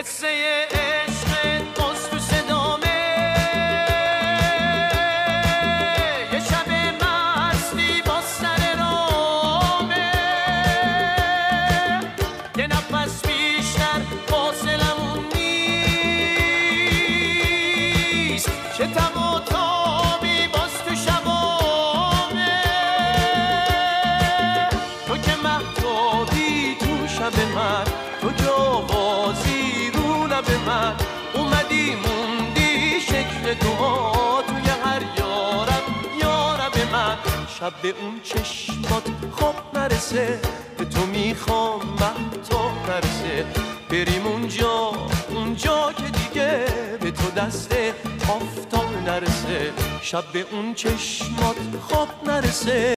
قصه عشق باز تو صدامه، یه شب مستی با سر رامه، یه نفس بیشتر فاصلمون نیست، شتم و تابی باز تو شبامه، تو که مهتابی تو شب من، تو که آوازی رو لب من، اومدی موندی شکل تو توی هر یارب من. شب به اون چشمات خواب نرسه، به تو میخوام مهتاب نرسه، بریم اونجا که دیگه به تو دست آفتاب نرسه. شب به اون چشمات خواب نرسه.